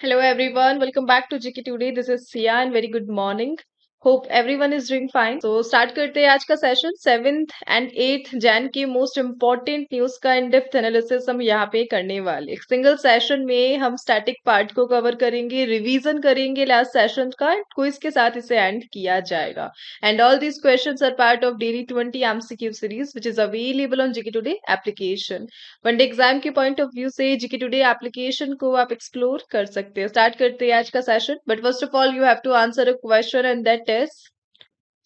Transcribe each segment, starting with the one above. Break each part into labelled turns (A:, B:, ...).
A: Hello everyone, welcome back to GK Today. This is Sia and very good morning. Hope everyone is doing fine. So start करते हैं आज का session 7th and 8th Jain की most important news का in depth analysis हम यहाँ पे करने वाले। एक सिंगल सेशन में हम स्टैटिक पार्ट को कवर करेंगे, रिवीजन करेंगे लास्ट सेशन का, क्विज के साथ इसे एंड किया जाएगा। And all these questions are part of daily 20 MCQ series which is available on GK today application. One day exam के पॉइंट ऑफ व्यू से जीके टुडे एप्लीकेशन को आप एक्सप्लोर कर सकते हैं। स्टार्ट करते हैं आज का session, but first of all you have to answer a question and that is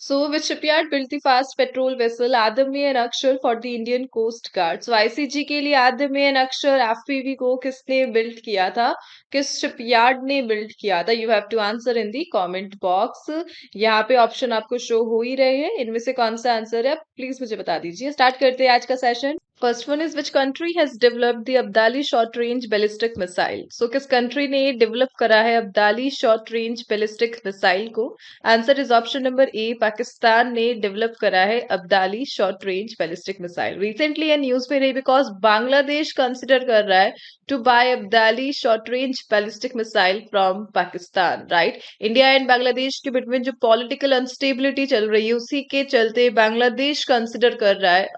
A: so which shipyard built the fast petrol vessel Adami and Akshar for the Indian Coast Guard? So ICG के लिए आदमी and अक्षर FPV को किसने build किया था, किस shipyard ने बिल्ड किया था? You have to answer in the comment box. यहाँ पे ऑप्शन आपको शो हो ही रहे हैं, इनमें से कौन सा आंसर है प्लीज मुझे बता दीजिए। स्टार्ट करते हैं आज का session. First one is which country has developed the Abdali short range ballistic missile? So किस कंट्री ने डेवलप करा है Abdali short range ballistic missile को? Answer is option number a, Pakistan ने डेवलप करा है Abdali short range ballistic missile. Recently ये news में रही बिकॉज बांग्लादेश कंसिडर कर रहा है to buy Abdali short range ballistic missile from Pakistan, right. India and Bangladesh के बिटवीन जो पॉलिटिकल अनस्टेबिलिटी चल रही है उसी के चलते बांग्लादेश कंसिडर कर रहा है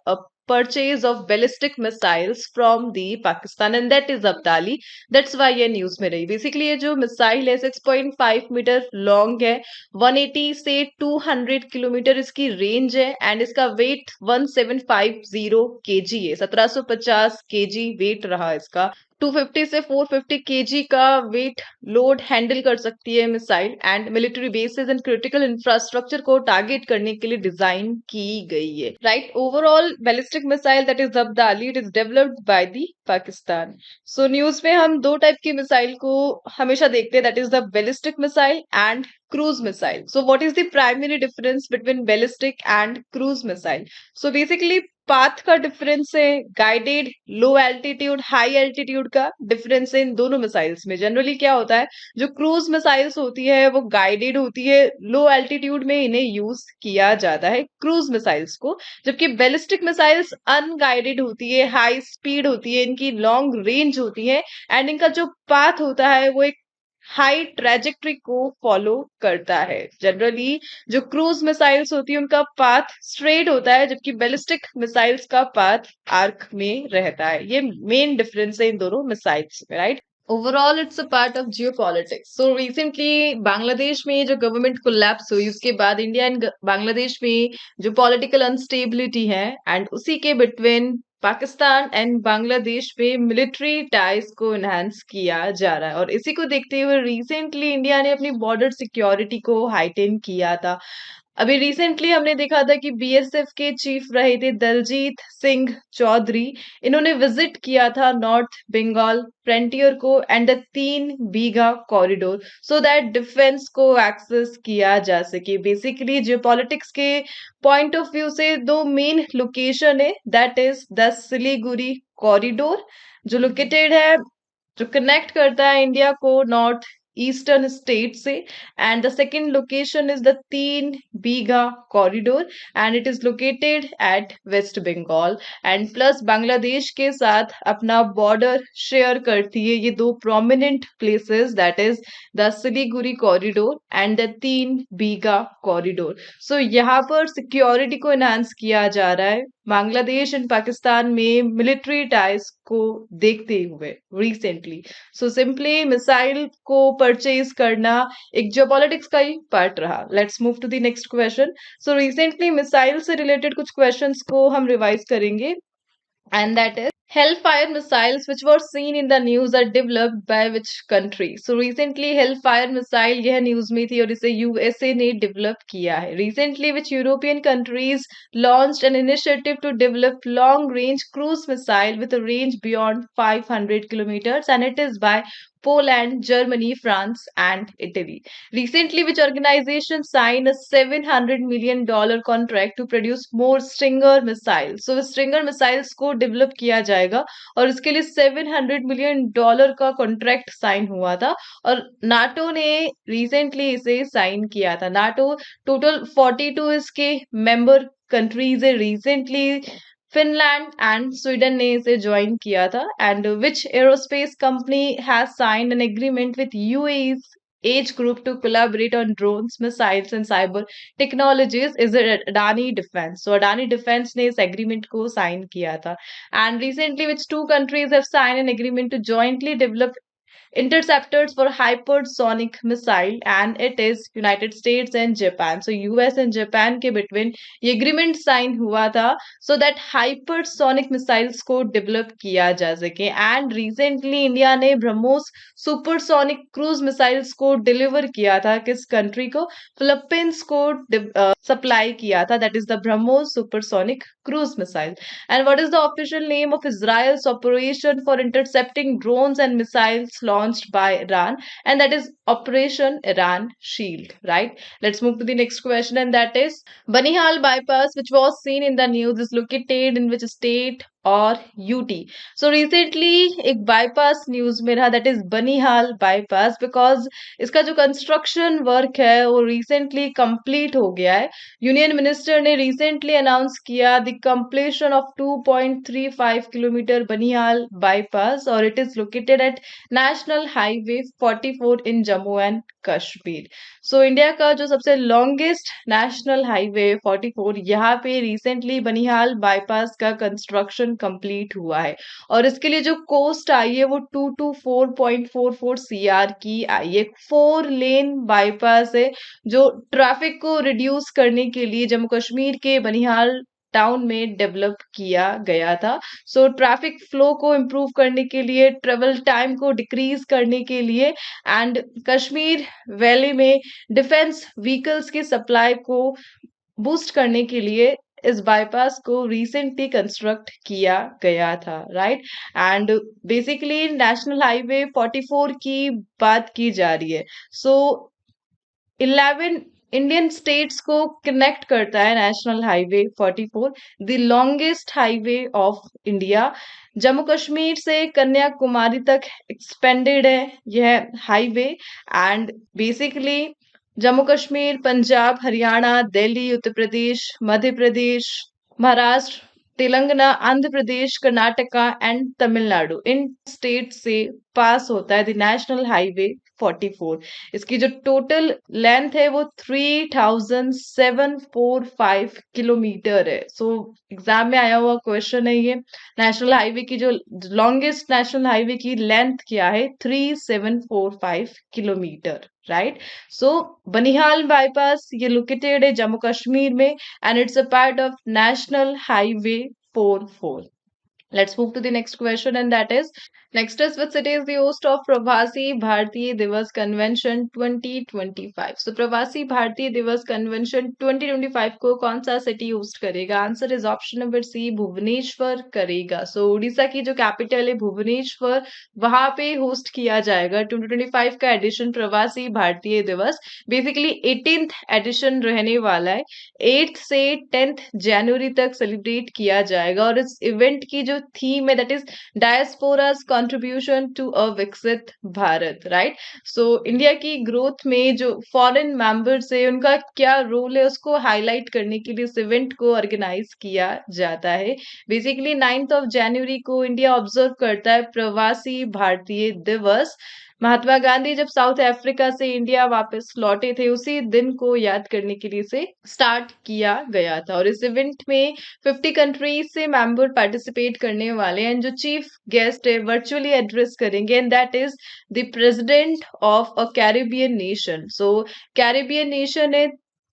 A: purchase of ballistic missiles from the Pakistan and that is Abdali. That's why ये न्यूज में रही। बेसिकली ये जो मिसाइल है 6.5 मीटर लॉन्ग है, 180 से 200 किलोमीटर इसकी रेंज है एंड इसका वेट 1750 केजी है। 1750 केजी वेट रहा इसका। 250 से 450 केजी का वेट लोड हैंडल कर सकती है missile and military bases and critical infrastructure को टारगेट करने के लिए डिजाइन की गई है, right. Overall ballistic missile that is Abdali, it is developed by the Pakistan. So news में हम दो टाइप की मिसाइल को हमेशा देखते हैं, that is the ballistic missile and cruise missile. So what is the primary difference between ballistic and cruise missile? So basically path का difference है, गाइडेड लो एल्टीट्यूड हाई एल्टीट्यूड का डिफरेंस है इन दोनों मिसाइल्स में। जनरली क्या होता है, जो क्रूज मिसाइल्स होती है वो गाइडेड होती है, लो एल्टीट्यूड में इन्हें यूज किया जाता है क्रूज मिसाइल्स को, जबकि बैलिस्टिक मिसाइल्स अनगाइडेड होती है, हाई स्पीड होती है, इनकी लॉन्ग रेंज होती है एंड इनका जो पाथ होता है वो एक हाई ट्रेजेक्ट्री को फॉलो करता है। जनरली जो क्रूज मिसाइल्स होती है उनका पाथ स्ट्रेट होता है, जबकि बैलिस्टिक मिसाइल्स का पाथ आर्क में रहता है। ये मेन डिफरेंस है इन दोनों मिसाइल्स में, right. Overall it's a part of Jio politics. So recently Bangladesh में जो गवर्नमेंट कोलैप्स हुई उसके बाद इंडिया एंड बांग्लादेश में जो पॉलिटिकल अनस्टेबिलिटी है एंड उसी के बिटवीन पाकिस्तान एंड बांग्लादेश पे मिलिट्री टाइज को एनहांस किया जा रहा है और इसी को देखते हुए रिसेंटली इंडिया ने अपनी बॉर्डर सिक्योरिटी को हाइटेन किया था। अभी रिसेंटली हमने देखा था कि बीएसएफ के चीफ रहे थे दलजीत सिंह चौधरी। इन्होंने विजिट किया था नॉर्थ बंगाल फ्रंटियर को and the 3 Bigha corridor so that defence को एक्सेस किया जा सके। बेसिकली जो पॉलिटिक्स के पॉइंट ऑफ व्यू से दो मेन लोकेशन है, that is the Siliguri corridor जो लोकेटेड है, जो कनेक्ट करता है इंडिया को नॉर्थ ईस्टर्न स्टेट से, and the second location is the 3 Bigha corridor and it is located at West Bengal and plus Bangladesh के साथ अपना बॉर्डर शेयर करती है ये दो prominent places, that is the Siliguri corridor and the 3 Bigha corridor. So यहाँ पर सिक्योरिटी को एनहांस किया जा रहा है बांग्लादेश एंड पाकिस्तान में मिलिट्री टाइज को देखते हुए रिसेंटली। सो सिंपली मिसाइल को परचेज करना एक जियोपॉलिटिक्स का ही पार्ट रहा। Let's move to the next question. So recently missile से रिलेटेड कुछ क्वेश्चंस को हम रिवाइज करेंगे and that is Hellfire missiles which were seen in the news are developed by which country? So recently Hellfire missile यह news में थी और इसे यूएसए ने डेवलप किया है। Recently which European countries launched an initiative to develop long range cruise missile with a range beyond 500 kilometers and it is by Poland, Germany, France, and Italy. Recently, which organization signed a $700 million contract to produce more Stinger missiles? So, Stinger missiles को develop किया जाएगा और इसके लिए $700 million का contract sign हुआ था और नाटो ने रिसेंटली इसे साइन किया था। नाटो टोटल 42 इसके मेंबर कंट्रीज है। रिसेंटली फिनलैंड एंड स्वीडन ने इसे ज्वाइन किया था. And which aerospace company has signed an agreement with UAE's Edge group to collaborate on drones, missiles and cyber technologies is Adani defence. So Adani defence ने इस agreement को sign किया था. And recently which two countries have sign an agreement to jointly develop interceptors for hypersonic missile, and it is United States and Japan. So US and Japan के between ये agreement sign हुआ था so that hypersonic missiles को develop किया जा सके. And recently India ने BrahMos supersonic cruise missiles को deliver किया था किस country को? Philippines को supply किया था. That is the BrahMos supersonic cruise missile. And what is the official name of Israel's operation for intercepting drones and missiles launched by Iran? And that is Operation Iran Shield, right? Let's move to the next question, and that is Banihal bypass, which was seen in the news, is located in which state और UT. So recently एक bypass news में रहा, that is Banihal bypass, because इसका जो construction work है वो recently complete हो गया है. यूनियन मिनिस्टर ने रिसेंटली अनाउंस किया the completion of 2.35 kilometre Banihal bypass, और it is located at national highway 44 in Jammu and Kashmir. So India का जो सबसे लॉन्गेस्ट नेशनल हाईवे 44, यहाँ पे रिसेंटली बनिहाल बाईपास का कंस्ट्रक्शन कंप्लीट हुआ है. और इसके लिए जो कॉस्ट आई है वो 224.44 सीआर की आई है. 4 लेन बाईपास है जो ट्रैफिक को रिड्यूस करने के लिए जम्मू कश्मीर के बनिहाल टाउन में डेवलप किया गया था. सो ट्रैफिक फ्लो को इम्प्रूव करने के लिए, ट्रेवल टाइम को डिक्रीज करने के लिए, एंड कश्मीर वैली में डिफेंस व्हीकल्स की सप्लाई को बूस्ट करने के लिए इस बाईपास को रिसेंटली कंस्ट्रक्ट किया गया था, right. And basically national highway 44 की बात की जा रही है. सो 11 इंडियन स्टेट्स को कनेक्ट करता है national highway 44, the longest highway of India. Jammu Kashmir से कन्याकुमारी तक एक्सपेंडेड है यह highway. And basically Jammu Kashmir, Punjab, Haryana, Delhi, Uttar Pradesh, Madhya Pradesh, Maharashtra, Telangana, Andhra Pradesh, Karnataka and Tamil Nadu, in state से पास होता है द नेशनल हाईवे 44. इसकी जो टोटल लेंथ है वो 3745 किलोमीटर है. सो एग्जाम में आया हुआ क्वेश्चन है ये. नेशनल हाईवे की जो लॉन्गेस्ट नेशनल हाईवे की लेंथ क्या है? 3745 किलोमीटर, राइट. सो बनिहाल बाईपास ये लोकेटेड है जम्मू कश्मीर में, and it's a part of National Highway 44. Let's move to the next question, and that is next is which city is the host of Pravasi Bharatiya Divas Convention 2025. So Pravasi Bharatiya Divas Convention 2025 को कौन सा city host करेगा? Answer is option number C, Bhubaneswar करेगा. So Orissa की जो capital है भुवनेश्वर, वहां पे होस्ट किया जाएगा 2025 का एडिशन प्रवासी भारतीय दिवस. बेसिकली 18th एडिशन रहने वाला है. 8th से 10th जनवरी तक सेलिब्रेट किया जाएगा, और इस इवेंट की जो थीम है that is diaspora's contribution to a Viksit Bharat, right. So India की ग्रोथ में जो फॉरेन मेंबर्स है उनका क्या रोल है उसको हाईलाइट करने के लिए इस इवेंट को ऑर्गेनाइज किया जाता है. बेसिकली 9th ऑफ जनवरी को इंडिया ऑब्जर्व करता है प्रवासी भारतीय दिवस. महात्मा गांधी जब साउथ अफ्रीका से इंडिया वापस लौटे थे उसी दिन को याद करने के लिए इसे स्टार्ट किया गया था. और इस इवेंट में 50 कंट्रीज से मेंबर पार्टिसिपेट करने वाले हैं. जो चीफ गेस्ट है वर्चुअली एड्रेस करेंगे, and that is the president of a Caribbean nation. So Caribbean nation है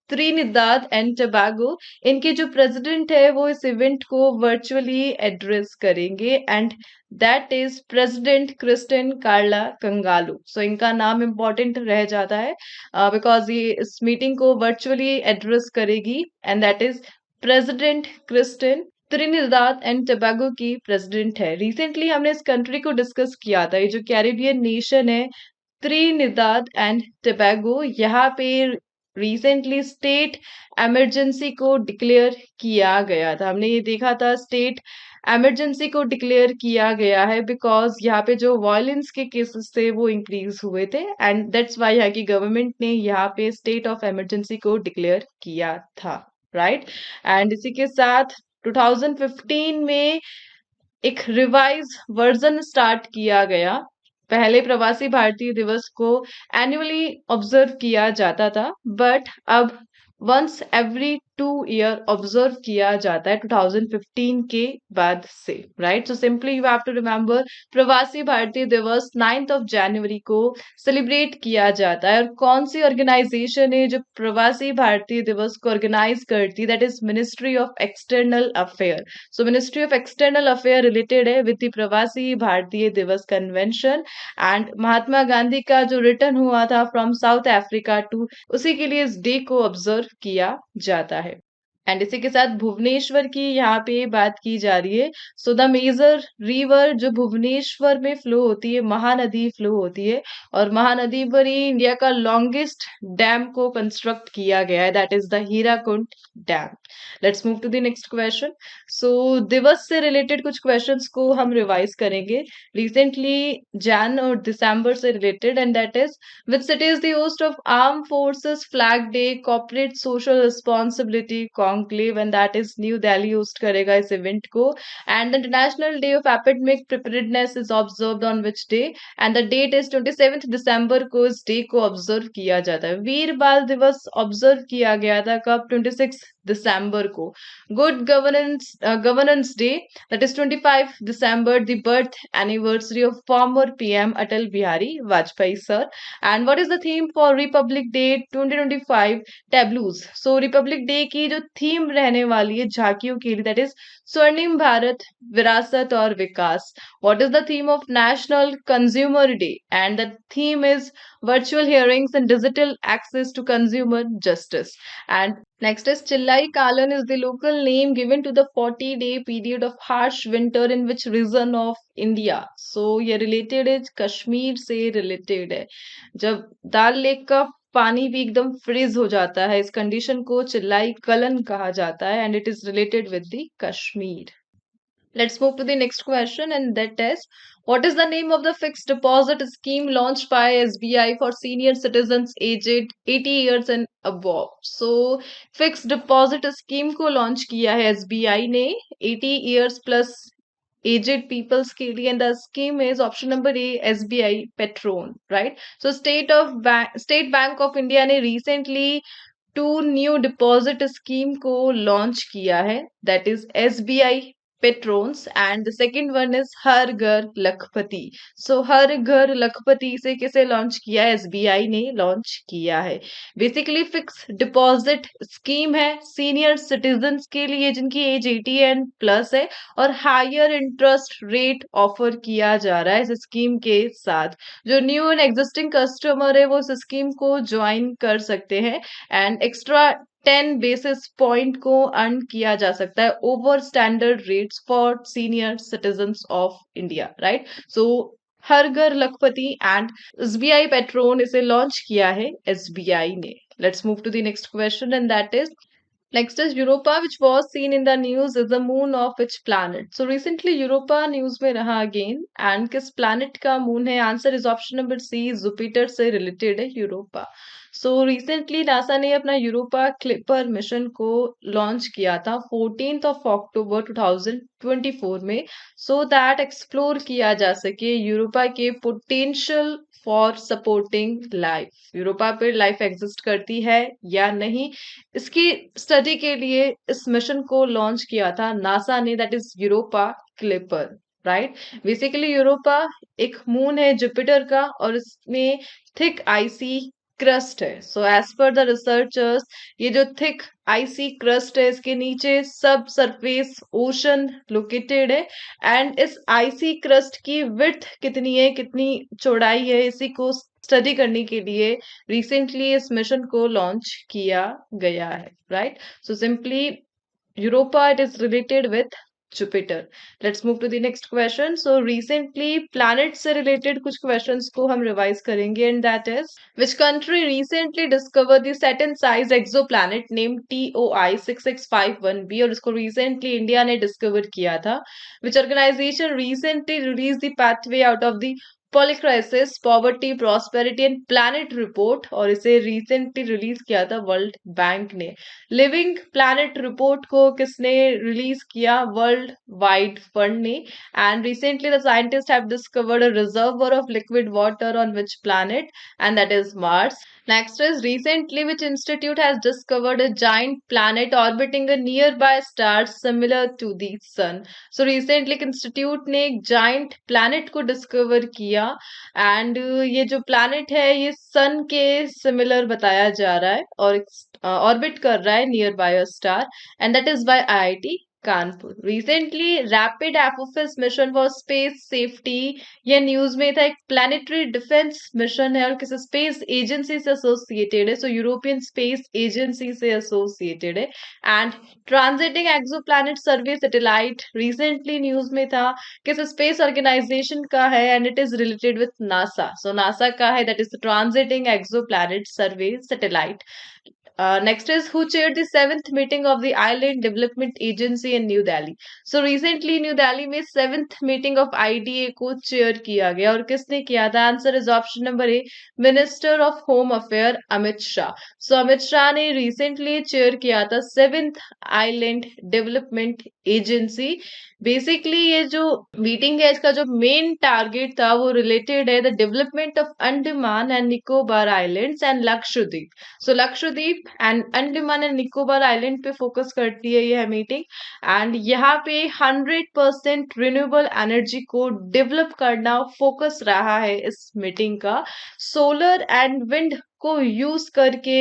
A: त्रिनिदाद एंड टोबैगो. इनके जो प्रेसिडेंट है वो इस इवेंट को वर्चुअली एड्रेस करेंगे, and that is president Christine Carla Kangaloo. So इनका नाम इम्पोर्टेंट रह जाता है बिकॉज ये इस मीटिंग को वर्चुअली एड्रेस करेगी, and that is president Christine Trinidad and Tobago की प्रेसिडेंट है. रिसेंटली हमने इस कंट्री को डिस्कस किया था. ये जो कैरिबियन नेशन है त्रिनिदाद एंड टोबैगो, यहाँ पे रिसेंटली स्टेट इमरजेंसी को डिक्लेयर किया गया था. हमने ये देखा था स्टेट इमरजेंसी को डिक्लेयर किया गया है बिकॉज यहाँ पे जो वायलेंस के केसेस थे वो इंक्रीज हुए थे, एंड दैट्स वाई यहाँ की गवर्नमेंट ने यहाँ पे स्टेट ऑफ इमरजेंसी को डिक्लेयर किया था, राइट. एंड इसी के साथ 2015 में एक रिवाइज वर्जन स्टार्ट किया गया। पहले प्रवासी भारतीय दिवस को एनुअली ऑब्जर्व किया जाता था, बट अब वंस एवरी 2 ईयर ऑब्जर्व किया जाता है 2015 के बाद से, right. So simply you have to remember, Pravasi Bharatiya दिवस 9 जनवरी को सेलिब्रेट किया जाता है। और कौन सी ऑर्गेनाइजेशन है जो प्रवासी भारतीय दिवस को ऑर्गेनाइज करती है? That is ministry of external affair. So ministry of external affair related है विद द प्रवासी भारतीय दिवस कन्वेंशन। एंड महात्मा गांधी का जो रिटर्न हुआ था फ्रॉम साउथ अफ्रीका टू, उसी के लिए इस डे को ऑब्जर्व किया जाता है। एंड इसी के साथ भुवनेश्वर की यहाँ पे बात की जा रही है। सो द मेजर रिवर जो भुवनेश्वर में फ्लो होती है, महानदी फ्लो होती है, और महानदी पर ही इंडिया का लॉन्गेस्ट डैम को कंस्ट्रक्ट किया गया है, that is the Hirakud dam. Let's move to the next question. So दिवस से रिलेटेड कुछ क्वेश्चंस को हम रिवाइज करेंगे रिसेंटली जैन और दिसंबर से related, and that is which city is the host of Armed Forces Flag Day Corporate Social Responsibility Conclave, and that is New Delhi host करेगा इस इवेंट को। And the International Day of Epidemic Preparedness is observed on which day? And the date is 27th December को इस day को observe किया जाता है। वीर बाल दिवस ऑब्जर्व किया गया था कब? 26 दिसंबर को। Good governance day, that is 25 December, the birth anniversary of former PM Atal Bihari Vajpayee sir. And what is the theme for Republic Day 2025 tableaus? So Republic Day की जो थीम रहने वाली है झांकियों के लिए, that is स्वर्णिम भारत, विरासत और विकास। What is the theme of National Consumer Day? And the theme is virtual hearings and digital access to consumer justice. And next is Chillai Kalan is the local name given to the 40-day period of harsh winter in which region of India? So ये related है, कश्मीर से related है। जब दाल lake का पानी भी एकदम freeze हो जाता है, इस कंडीशन को चिल्लाई कलन कहा जाता है, and it is related with the Kashmir. Let's move to the next question, and that is, what is the name of the fixed deposit scheme launched by SBI for senior citizens aged 80 years and above? So, fixed deposit scheme को launch किया है SBI ने 80 years plus aged peoples के लिए, and the scheme is option number A, SBI Petron, right? So, State Bank of India ने recently two new deposit scheme को launch किया है, that is SBI patrons, and the second one is Har Ghar Lakhpati. सो हर घर लखपति से किसे launch किया है? SBI ने launch किया है। बेसिकली फिक्स डिपॉजिट स्कीम है सीनियर सिटीजन्स के लिए जिनकी एज 80 एंड प्लस है, और हायर इंटरेस्ट रेट ऑफर किया जा रहा है इस स्कीम के साथ। जो न्यू एंड एग्जिस्टिंग कस्टमर है वो इस स्कीम को ज्वाइन कर सकते हैं, एंड एक्स्ट्रा 10 बेसिस पॉइंट को अर्न किया जा सकता है over standard rates for senior citizens of India, right. So Har Ghar Lakhpati and SBI patron इसे लॉन्च किया है SBI ने। Let's move to the next question, and that is, next is Europa, which was seen in the news, is the moon of which planet? So recently Europa news में रहा again, and किस planet का moon है? Answer is option number C, Jupiter से related है Europa. So recently NASA ने अपना Europa clipper mission को लॉन्च किया था 14th of October 2024 में, so that एक्सप्लोर किया जा सके यूरोपा के potential for supporting life. Europa पे लाइफ एग्जिस्ट करती है या नहीं, इसकी स्टडी के लिए इस मिशन को लॉन्च किया था नासा ने, that is Europa clipper, right. Basically Europa एक मून है जुपिटर का, और इसमें थिक आईसी क्रस्ट है। So as per the researchers, ये जो थिक आईसी क्रस्ट है इसके नीचे सब सरफेस ओशन लोकेटेड है, एंड इस आईसी क्रस्ट की विड्थ कितनी है, कितनी चौड़ाई है, इसी को स्टडी करने के लिए रिसेंटली इस मिशन को लॉन्च किया गया है, right. So simply Europa it is related with Jupiter. Let's move to the next question. So recently planet से रिलेटेड कुछ क्वेश्चंस को हम रिवाइज करेंगे, and that is, which country recently discover the Saturn size exoplanet name TOI 6651b, और इसको recently India ने discover किया था। Which organisation recently release the pathway out of the polycrisis, poverty, prosperity and planet report, और इसे recently release किया था world bank ने। लिविंग प्लैनेट रिपोर्ट को किसने रिलीज किया? वर्ल्ड वाइड फंड ने। And recently the scientist have discovered a reservoir of liquid water on which planet, and that is Mars. Next is, recently which institute has discovered a giant planet orbiting a nearby star similar to the sun? So recently एक institute ने एक giant planet को discover किया, and ये जो planet है ये सन के सिमिलर बताया जा रहा है और ऑर्बिट कर रहा है near by a star, and that is by IIT Kanpur. Recently rapid Apophis mission for space safety, ये न्यूज में था। एक प्लानिटरी डिफेंस मिशन है और किसी स्पेस एजेंसी से एसोसिएटेड है, सो यूरोपियन स्पेस एजेंसी से एसोसिएटेड है। And transiting exoplanet survey satellite recently news में था, किस स्पेस ऑर्गेनाइजेशन का है, and it is related with NASA. So NASA का है, that is transiting exoplanet survey satellite. Next is, who chaired the seventh meeting of the Island Development Agency in New Delhi? So recently New Delhi में seventh meeting of IDA को chair किया गया, और किसने किया था? Answer is option number A, minister of home affair Amit Shah. So Amit Shah ने recently chair किया था seventh island development agency. Basically ये जो मीटिंग है इसका जो मेन टारगेट था वो रिलेटेड है the development of Andaman and Nicobar islands and Lakshadweep. So Lakshadweep and Andaman and Nicobar island पे फोकस करती है यह मीटिंग, एंड यहाँ पे 100% रिन्यूएबल एनर्जी को डेवलप करना फोकस रहा है इस मीटिंग का। सोलर एंड विंड को यूज करके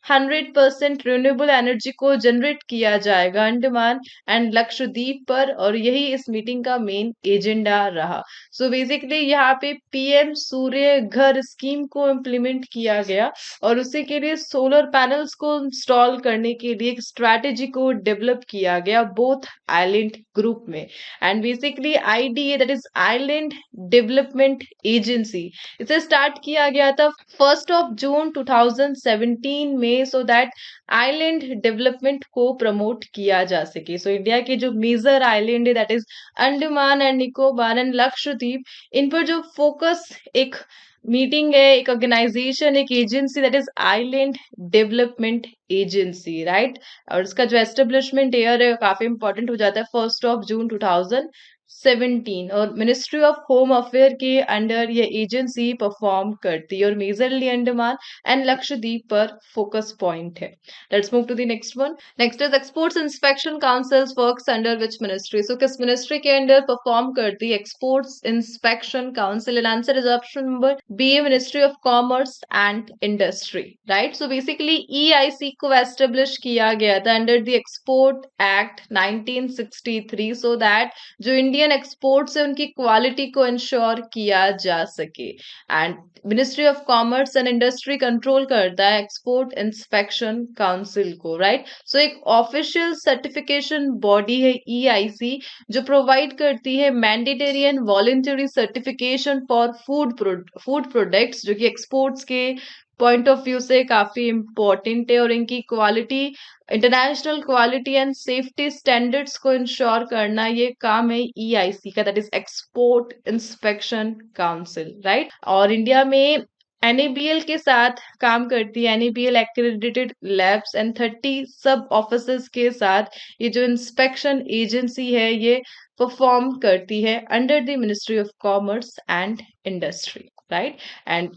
A: 100% रिन्यूएबल एनर्जी को जनरेट किया जाएगा अंडमान एंड लक्षद्वीप पर, और यही इस मीटिंग का मेन एजेंडा रहा। सो बेसिकली यहाँ पे पीएम सूर्य घर स्कीम को इम्प्लीमेंट किया गया, और उसी के लिए सोलर पैनल्स को इंस्टॉल करने के लिए एक स्ट्रैटेजी को डेवलप किया गया बोथ आइलैंड ग्रुप में। And basically IDA, that is island development agency, इसे स्टार्ट किया गया था 1 जून 2017 में, सो दैट आइलैंड डेवलपमेंट को प्रमोट किया जा सके। सो इंडिया के जो मेजर आइलैंड है that is Andaman and Nicobar and Lakshadweep, इन पर जो फोकस एक मीटिंग है, एक ऑर्गेनाइजेशन, एक agency, that is island development agency, right. और इसका जो एस्टेब्लिशमेंट ईयर है काफी इंपॉर्टेंट हो जाता है 1 जून 2017, और मिनिस्ट्री ऑफ होम अफेयर के अंडर ये एजेंसी परफॉर्म करती है और मेजरली अंडमान एंड लक्षद्वीप पर फोकस पॉइंट है। Let's move to the next one. Next is exports inspection councils works under which ministry? So किस मिनिस्ट्री के अंडर परफॉर्म करती है exports inspection council? And answer is option number B, ministry of commerce and industry, right. So basically EIC को establish किया गया था under the export act 1963, so that जो Indian exports है उनकी क्वालिटी को इंश्योर किया जा सके। And ministry of commerce and industry control करता है एक्सपोर्ट इंस्पेक्शन काउंसिल को, राइट। सो एक ऑफिशियल सर्टिफिकेशन बॉडी है ईआईसी, जो प्रोवाइड करती है mandatory and voluntary certification for food products, जो कि एक्सपोर्ट्स के पॉइंट ऑफ व्यू से काफी इंपॉर्टेंट है, और इनकी quality, international quality and safety standards को इंश्योर करना ये काम है ईआईसी का, that is export inspection council, right. और इंडिया में एनएबीएल के साथ काम करती है, एनएबीएल एक्रेडिटेड लैब्स एंड 30 सब ऑफिसेस के साथ ये जो इंस्पेक्शन एजेंसी है ये परफॉर्म करती है under the ministry of commerce and industry, right. And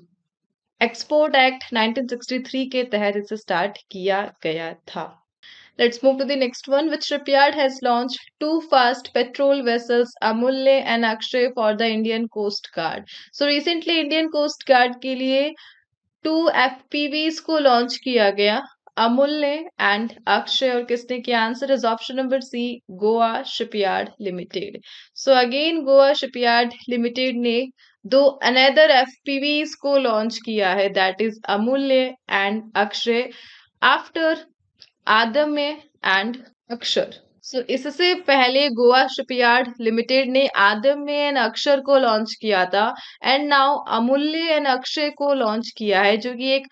A: export act 1963 के तहत इसे स्टार्ट किया गया था। Let's move to the next one. Which shipyard has launched two fast petrol vessels, Amulya and Akshay, for the Indian Coast Guard? So recently Indian Coast Guard के लिए 2 FPVs को launch किया गया, अमूल्य एंड अक्षय, और किसने किया? Answer is option number C, Goa shipyard limited. So again Goa shipyard limited ने 2 अनदर एफपीवीज को लॉन्च किया है, that is Amulya and Akshay, after Adamya and Akshar. So इससे पहले गोवा शिपयार्ड लिमिटेड ने आदम्य एंड अक्षर को लॉन्च किया था, एंड नाउ अमूल्य एंड अक्षय को लॉन्च किया है, जो कि एक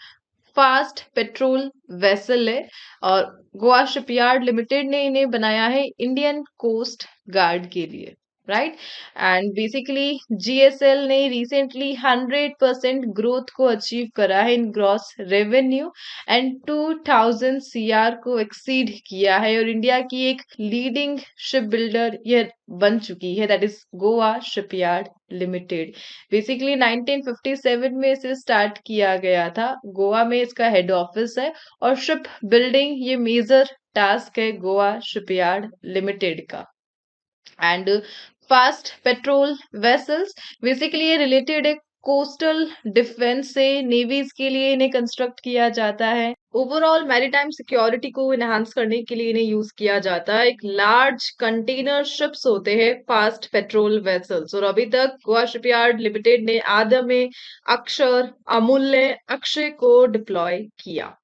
A: फास्ट पेट्रोल वेसल है, और गोवा शिपयार्ड लिमिटेड ने इन्हें बनाया है इंडियन कोस्ट गार्ड के लिए। राइट। एंड बेसिकली जीएसएल ने रिसेंटली 100% ग्रोथ को अचीव करा है इन ग्रॉस रेवेन्यू एंड 2000 सीआर को एक्सीड किया है और इंडिया की एक लीडिंग शिप बिल्डर ये बन चुकी है, that is Goa shipyard limited. Basically 1957 में इसे स्टार्ट किया गया था, गोवा में इसका हेड ऑफिस है और शिप बिल्डिंग ये मेजर टास्क है गोवा शिपयार्ड लिमिटेड का। And fast patrol vessels, basically ये रिलेटेड है कोस्टल डिफेंस से, नेवीज के लिए इन्हें कंस्ट्रक्ट किया जाता है। ओवरऑल मैरीटाइम सिक्योरिटी को इनहांस करने के लिए इन्हें यूज किया जाता है। एक लार्ज कंटेनर शिप्स होते हैं फास्ट पेट्रोल वेसल्स, और अभी तक गोवा शिपयार्ड लिमिटेड ने आदमे, अक्षर, अमूल्य, अक्षय को डिप्लॉय किया।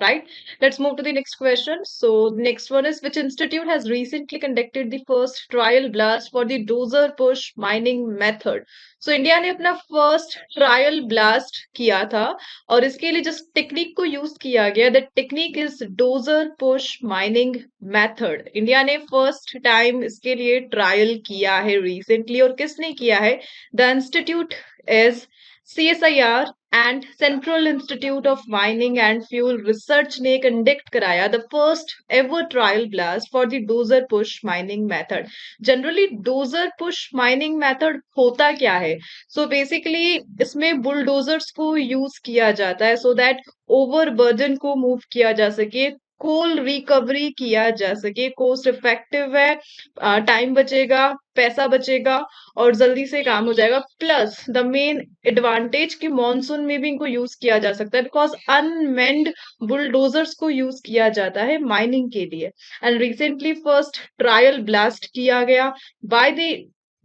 A: Right? Let's move to the next question. So, the next one is, which institute has recently conducted the first trial blast for the dozer push mining method? So, India ने अपना first trial blast किया था और इसके लिए जिस technique को use किया गया, that technique is dozer push mining method. India ने फर्स्ट टाइम इसके लिए ट्रायल किया है रिसेंटली, और किसने किया है? The institute is CSIR and central institute of mining and fuel research ने कंडक्ट कराया the first ever trial blast for the dozer push mining method. Generally dozer push mining method होता क्या है? सो बेसिकली इसमें bulldozers को use किया जाता है सो दैट ओवरबर्डन को मूव किया जा सके, कोल रिकवरी किया जा सके, कोस्ट इफेक्टिव है, टाइम बचेगा, पैसा बचेगा और जल्दी से काम हो जाएगा। प्लस द मेन एडवांटेज कि मॉनसून में भी इनको यूज किया जा सकता है, बिकॉज अनमेन्ड बुलडोजर्स को यूज किया जाता है माइनिंग के लिए। And recently first trial blast किया गया by the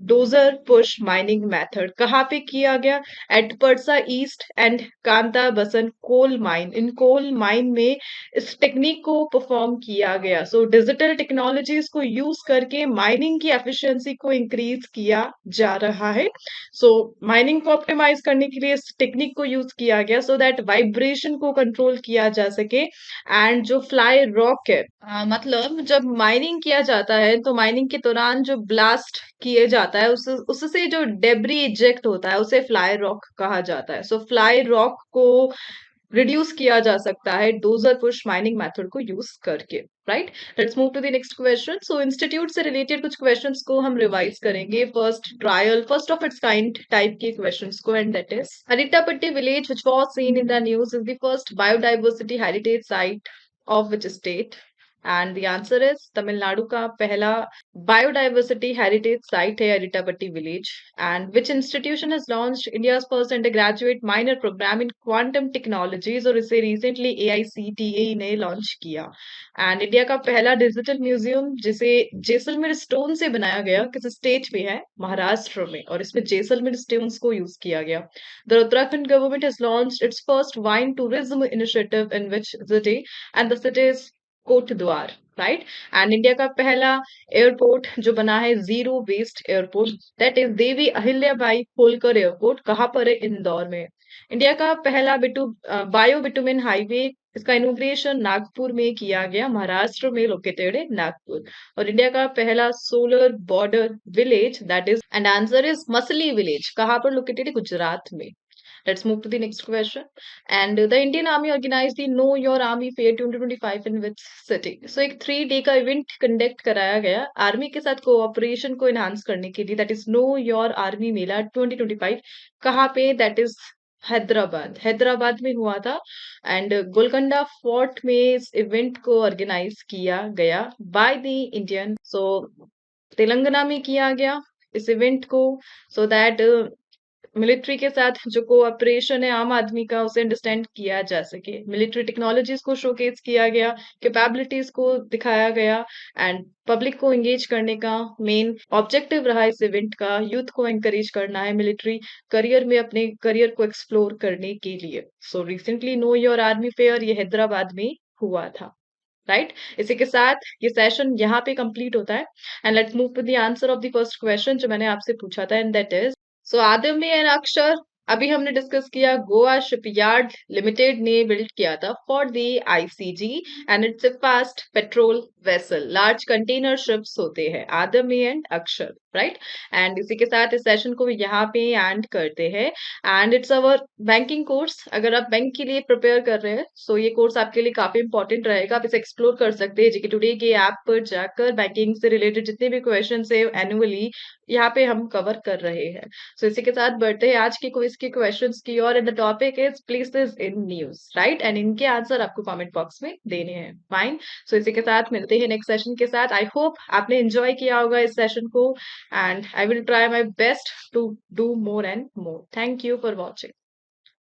A: dozer push mining method. कहाँ पे किया गया? At Parsa east and Kanta Basan coal mine, in coal mine में इस टेक्निक को परफॉर्म किया गया। सो डिजिटल टेक्नोलॉजीज को यूज करके माइनिंग की एफिशिएंसी को इंक्रीज किया जा रहा है। सो माइनिंग को ऑप्टिमाइज करने के लिए इस टेक्निक को यूज किया गया सो दैट वाइब्रेशन को कंट्रोल किया जा सके। एंड जो फ्लाई रॉक है, मतलब जब माइनिंग किया जाता है तो माइनिंग के दौरान जो ब्लास्ट किए जाता है उससे जो डेब्री इजेक्ट होता है उसे फ्लाई रॉक कहा जाता है। सो फ्लाई रॉक को रिड्यूस किया जा सकता है डोजर पुश माइनिंग मेथड को यूज करके। Right, let's move to the next question. So institute से रिलेटेड कुछ क्वेश्चंस को हम रिवाइज करेंगे, first trial, first of its kind type के क्वेश्चंस को, and that is Arittapatti village which was seen in the news is the first biodiversity heritage site of which state? And the answer is Tamil Nadu का पहला biodiversity heritage site है Arittapatti village. And which institution has launched India's first undergraduate minor program in quantum technologies, और इसे recently AICTE ने launch किया। And India का पहला digital museum जिसे जैसलमेर स्टोन से बनाया गया, किस स्टेट में है? महाराष्ट्र में, और इसमें जैसलमेर स्टोन्स को यूज किया गया। The Uttarakhand government has launched its first wine tourism initiative in which city? And the city is Kotdwar. Right. And India का पहला एयरपोर्ट जो बना है zero waste airport, that is Devi Ahilyabai Holkar airport, कहाँ पर है? इंदौर में। इंडिया का पहला बायो बिटुमिन हाईवे, इसका इनोग्रेशन नागपुर में किया गया, महाराष्ट्र में लोकेटेड है नागपुर। और इंडिया का पहला solar border village, that is, and answer is Masali village, कहाँ पर लोकेटेड है? गुजरात में। Let's move to the next question. And the Indian Army organized the Know Your Army Fair 2025 in which city? So एक 3 day का event conduct कराया गया army के साथ कोऑपरेशन को एनहांस करने के लिए, that is know your army mela 2025। कहाँ पे? दैट इज हैदराबाद, हैदराबाद में हुआ था। एंड गोलकोंडा फोर्ट में इस इवेंट को ऑर्गेनाइज किया गया बाय द इंडियन। सो तेलंगाना में किया गया इस इवेंट को सो दैट मिलिट्री के साथ जो कोऑपरेशन है आम आदमी का उसे अंडरस्टैंड किया जा सके, मिलिट्री टेक्नोलॉजीज को शोकेस किया गया, कैपेबिलिटीज को दिखाया गया, एंड पब्लिक को एंगेज करने का मेन ऑब्जेक्टिव रहा इस इवेंट का। यूथ को एंकरेज करना है मिलिट्री करियर में, अपने करियर को एक्सप्लोर करने के लिए। So recently no your army fair ये हैदराबाद में हुआ था। राइट, इसी के साथ ये सेशन यहाँ पे कंप्लीट होता है। And let's move to the answer of the first question जो मैंने आपसे पूछा था, एंड दैट इज, सो आदमी एंड अक्षर अभी हमने डिस्कस किया गोवा शिपयार्ड लिमिटेड ने बिल्ड किया था for the ICG, and it's a fast patrol vessel, large container ships होते हैं आदमी एंड अक्षर। राइट? एंड इसी के साथ इस सेशन को यहाँ पे एंड करते हैं। And it's our banking course. अगर आप बैंक के लिए प्रिपेयर कर रहे हैं, सो ये कोर्स आपके लिए काफी इंपॉर्टेंट रहेगा। आप इसे एक्सप्लोर कर सकते हैं जीके टुडे के ऐप पर जाकर। बैंकिंग से रिलेटेड जितने भी क्वेश्चन है एनुअली यहाँ पे हम कवर कर रहे हैं। सो इसी के साथ बढ़ते हैं आज के क्विज के क्वेश्चंस की ओर। And the topic is places in news, right? And इनके आंसर आपको कमेंट बॉक्स में देने हैं। फाइन। सो इसी के साथ मिलते हैं नेक्स्ट सेशन के साथ। आई होप आपने एंजॉय किया होगा इस सेशन को, and I will try my best to do more and more. Thank you for watching.